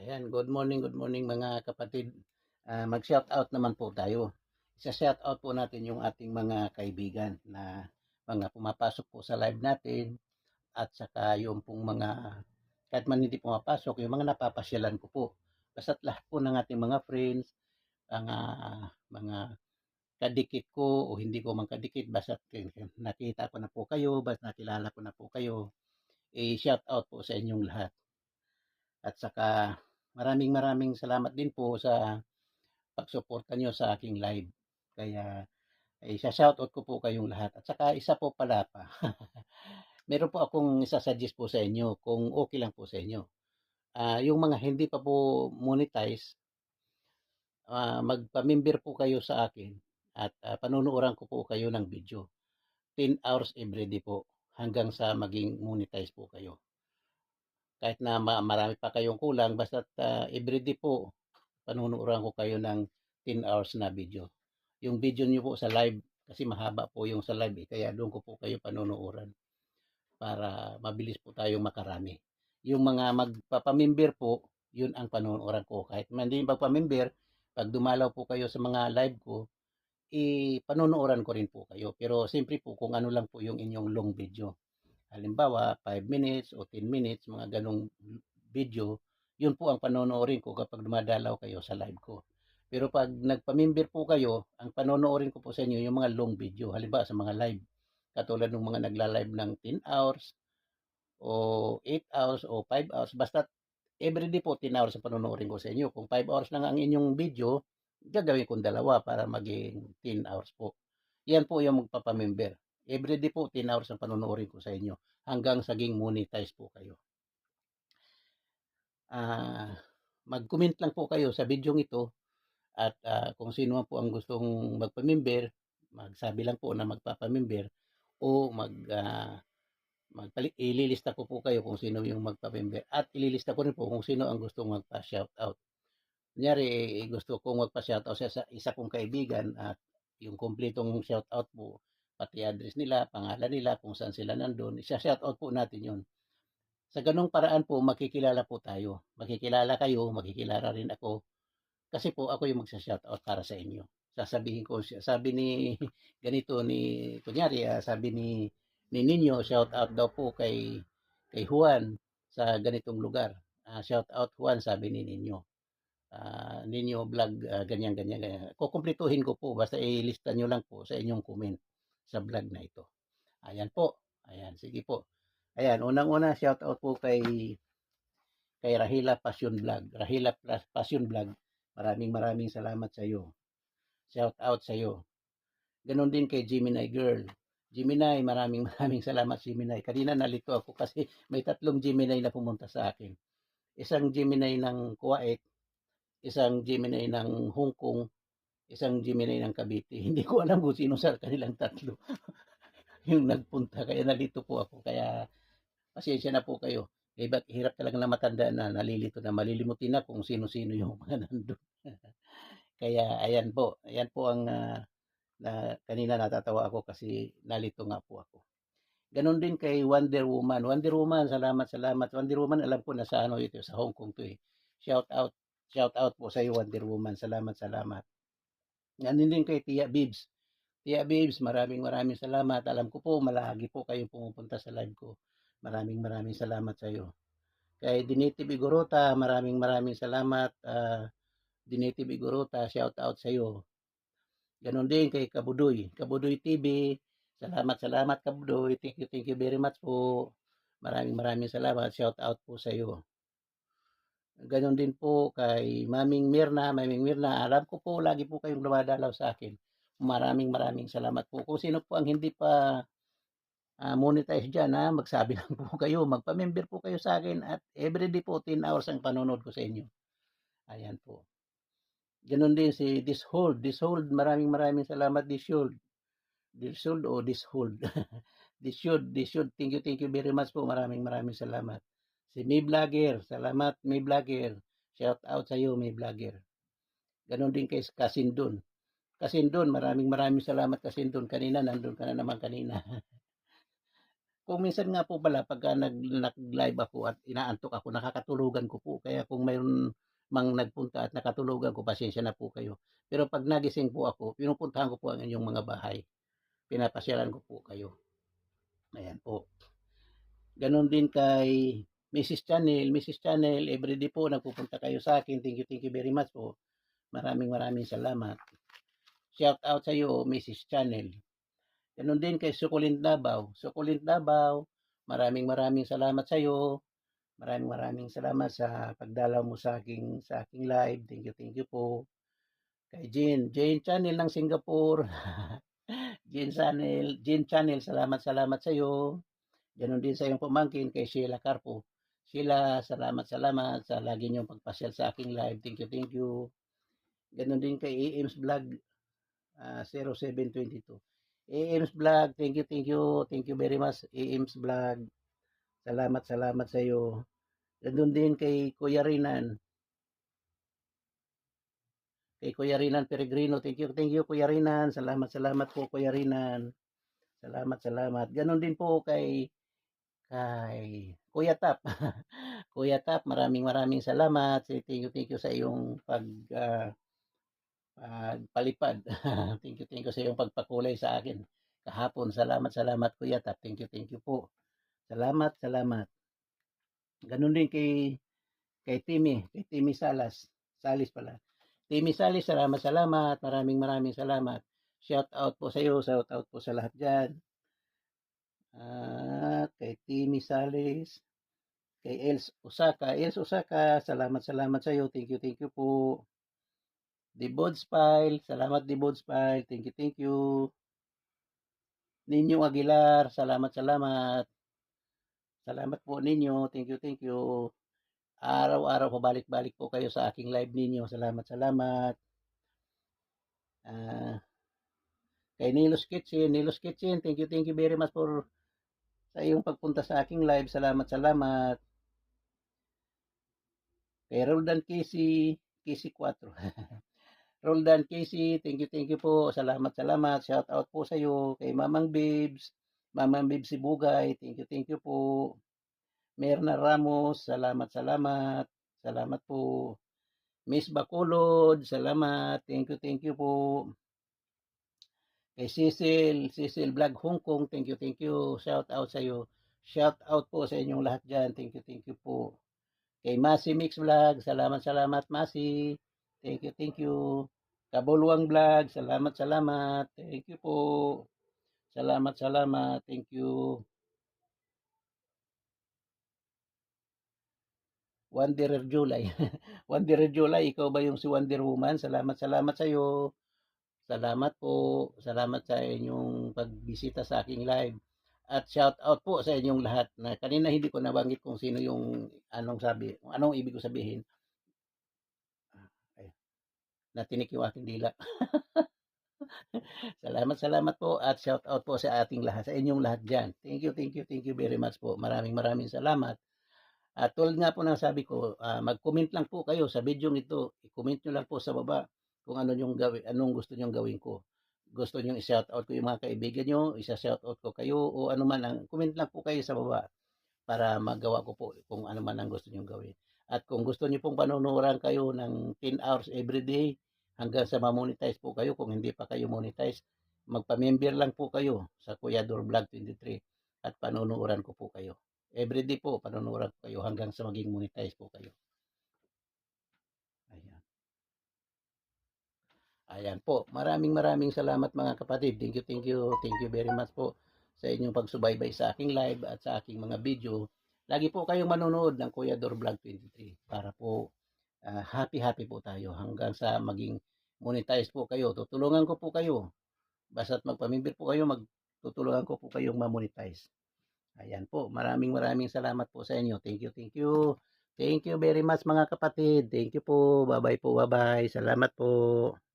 Ayan, good morning mga kapatid. Mag-shoutout naman po tayo. Isa-shoutout po natin yung ating mga kaibigan na mga pumapasok po sa live natin at saka yung pong mga kahit man hindi pumapasok, yung mga napapasyalan ko po. Basta't lahat po ng ating mga friends, mga kadikit ko o hindi ko man kadikit, basta't nakita ko na po kayo, basta nakilala ko na po kayo, i-shoutout po sa inyong lahat. At saka maraming salamat din po sa pagsuporta nyo sa aking live. Kaya isa-shoutout ko po kayong lahat. At saka isa po pala pa. Meron po akong isa-suggest po sa inyo kung okay lang po sa inyo. Yung mga hindi pa po monetize, magpa-member po kayo sa akin at panunuoran ko po kayo ng video. 10 hours everyday po hanggang sa maging monetize po kayo. Kahit na marami pa kayong kulang, basta everyday po panunuoran ko kayo ng 10 hours na video. Yung video niyo po sa live, kasi mahaba po yung sa live kaya doon ko po kayo panunuoran para mabilis po tayong makarami. Yung mga magpapamember po, yun ang panunuoran ko. Kahit hindi magpamember, pag dumalaw po kayo sa mga live ko, panunuoran ko rin po kayo. Pero siyempre po kung ano lang po yung inyong long video. Halimbawa, 5 minutes o 10 minutes, mga ganong video, yun po ang panonoorin ko kapag dumadalaw kayo sa live ko. Pero pag nagpamember po kayo, ang panonoorin ko po sa inyo yung mga long video, halimbawa sa mga live. Katulad ng mga nagla-live ng 10 hours o 8 hours o 5 hours, basta everyday po 10 hours ang panonoorin ko sa inyo. Kung 5 hours lang ang inyong video, gagawin kong dalawa para maging 10 hours po. Yan po yung magpapamember. Everyday po 10 hours ang panonoorin ko sa inyo hanggang saging monetize po kayo. Mag-comment lang po kayo sa video ito at kung sino po ang gustong magpamember, magsabi lang po na magpapamember o ililista ko po kayo kung sino yung magpapamember at ililista ko rin po kung sino ang gustong magpa-shoutout. Kunyari, gusto kong magpa-shoutout sa isa kong kaibigan at yung kompletong shoutout po, pati address nila, pangalan nila, kung saan sila nandun, isa-shoutout po natin yun. Sa ganung paraan po, makikilala po tayo. Makikilala kayo, makikilala rin ako. Kasi po, ako yung magsa-shoutout para sa inyo. Sasabihin ko, sabi ni, ganito ni, kunyari, sabi ni Ninyo, shoutout daw po kay Juan sa ganitong lugar. Shoutout Juan, sabi ni Ninyo. Ninyo vlog, ganyan. Kukumpletuhin ko po, basta ilista nyo lang po sa inyong comment sa vlog na ito. Ayan po. Ayan, sige po. Ayan, unang-una, shoutout po kay Rahila Passion Vlog. Rahila Passion Vlog, maraming salamat sa iyo. Shoutout sa iyo. Ganon din kay Gemini Girl. Gemini, maraming salamat Gemini. Kanina nalito ako kasi may 3 Gemini na pumunta sa akin. Isang Gemini ng Kuwait, isang Gemini ng Hong Kong, isang Gemini ng Cavite. Hindi ko alam kung sino sa kanilang 3 yung nagpunta. Kaya nalito po ako. Kaya pasensya na po kayo. Hirap talaga na matanda na, nalilito na, malilimutin na kung sino-sino yung mga nandun. Kaya ayan po ang kanina natatawa ako kasi nalito nga po ako. Ganon din kay Wonder Woman. Wonder Woman, salamat. Wonder Woman, alam ko na sa ito, sa Hong Kong to eh. Shout out po sa iyo, Wonder Woman. Salamat. Ganon din kay Tia Bibs. Tia Bibs, maraming salamat. Alam ko po, malagi po kayong pumupunta sa live ko. Maraming salamat sa iyo. Kay Diniti Bigorota, maraming salamat. Diniti Bigorota, shout out sa iyo. Ganon din kay Kabudoy TV. Salamat Kabudoy. Thank you very much po. Maraming salamat. Shout out po sa iyo. Ganon din po kay Maming Mirna. Alam ko po, lagi po kayong dumadalaw sa akin. Maraming salamat po. Kung sino po ang hindi pa monetize dyan, magsabi lang po kayo, magpa-member po kayo sa akin at everyday po 10 hours ang panonood ko sa inyo. Ayan po. Ganon din si Dishold, maraming salamat Dishold o Dishold. Dishold, thank you very much po, maraming salamat. Si May Vlogger, salamat May Vlogger, shout out sa iyo May Vlogger. Ganon din kay Kasindon, maraming salamat Kasindon, kanina nandun ka na naman kanina. kung minsan nga po pala pagka nag-live ako at inaantok ako, nakakatulugan ko po. Kaya kung mayroon mang nagpunta at nakatulugan ko, pasensya na po kayo. Pero pag nagising po ako, pinupuntahan ko po ang inyong mga bahay. Pinapasyalan ko po kayo. Ayan po. Ganon din kay Mrs. Channel. Mrs. Channel, everyday po nagpupunta kayo sa akin. Thank you very much po. Maraming salamat. Shout out sa iyo, Mrs. Channel. Ganon din kay Sukulint Davao. Sukulint Davao, maraming salamat sa iyo. Maraming salamat sa pagdalaw mo sa aking live. Thank you po. Kay Jane Channel ng Singapore. Jane Channel, salamat sa iyo. Ganon din sa iyong pamangkin kay Sheila Carpo. Sheila, salamat sa lagi niyong pagpasyal sa aking live. Thank you. Ganon din kay AM's Vlog 0722. AM's Vlog, thank you very much AM's Vlog. Salamat sa iyo. Ganon din kay Kuya Rinan. Kay Kuya Rinan Peregrino, thank you Kuya Rinan. Salamat po Kuya Rinan. Salamat. Ganon din po kay Kuya Tap. Kuya Tap, maraming salamat. Thank you sa iyong pagpalipad. thank you sa iyong pagpakulay sa akin kahapon. Salamat Kuya Tap. Thank you po. Salamat. Ganun din kay Timmy Salis pala. Timmy Salis, salamat. Maraming salamat. Shout out po sa iyo, shout out po sa lahat diyan. At kay Timmy Salis, kay Els Osaka, salamat sa iyo. Thank you po. Debods File, salamat Debods File. Thank you. Ninyo Aguilar, salamat. Salamat po ninyo. Thank you. Araw-araw pabalik-balik po kayo sa aking live ninyo. Salamat. Kay Nilos Kitchen, thank you very much for sa iyong pagpunta sa aking live. Salamat. Kay Roldan Casey 4. Roldan Casey, thank you po. Salamat. Shout out po sa iyo. Kay Mamang Babes Sibugay, thank you po. Merna Ramos, salamat. Salamat po. Miss Bacolod, salamat. Thank you po. Kay Cecil Vlog Hong Kong, thank you. Shout out sa iyo. Shout out po sa inyong lahat diyan. Thank you po. Kay Masi Mix Vlog, salamat Masi. Thank you. Kabuluang Vlog, salamat. Thank you po. Salamat. Thank you. Wonder July. Wonder July, ikaw ba yung si Wonder Woman? Salamat sa iyo. Salamat po. Salamat sa inyong pagbisita sa aking live. At shout out po sa inyong lahat. Na kanina hindi ko nabanggit kung sino yung anong ibig ko sabihin. Natinik yung aking dila. Salamat po at shout out po sa ating lahat, sa inyong lahat diyan. Thank you very much po. Maraming salamat. At tulad nga po ng sabi ko, mag-comment lang po kayo sa video nito. I-comment nyo lang po sa baba kung anong gusto nyong gawin ko. Gusto nyong i-shout out ko yung mga kaibigan nyo, isa-shout out ko kayo o ano man, comment lang po kayo sa baba para magawa ko po kung ano man ang gusto nyong gawin. At kung gusto nyo pong panunuran kayo ng 10 hours every day hanggang sa ma-monetize po kayo, kung hindi pa kayo monetize, magpa-member lang po kayo sa Kuya Dor Vlog 23 at panunuran ko po kayo. Everyday po, panunuran ko kayo hanggang sa maging monetize po kayo. Ayan po. Maraming salamat mga kapatid. Thank you very much po sa inyong pagsubaybay sa aking live at sa aking mga video. Lagi po kayong manonood ng Kuya Dor Vlog 23 para po happy po tayo hanggang sa maging monetize po kayo. Tutulungan ko po kayo. Basta't magpamimber po kayo, tutulungan ko po kayong ma-monetize. Ayan po. Maraming salamat po sa inyo. Thank you very much mga kapatid. Thank you po. Bye-bye po. Bye-bye. Salamat po.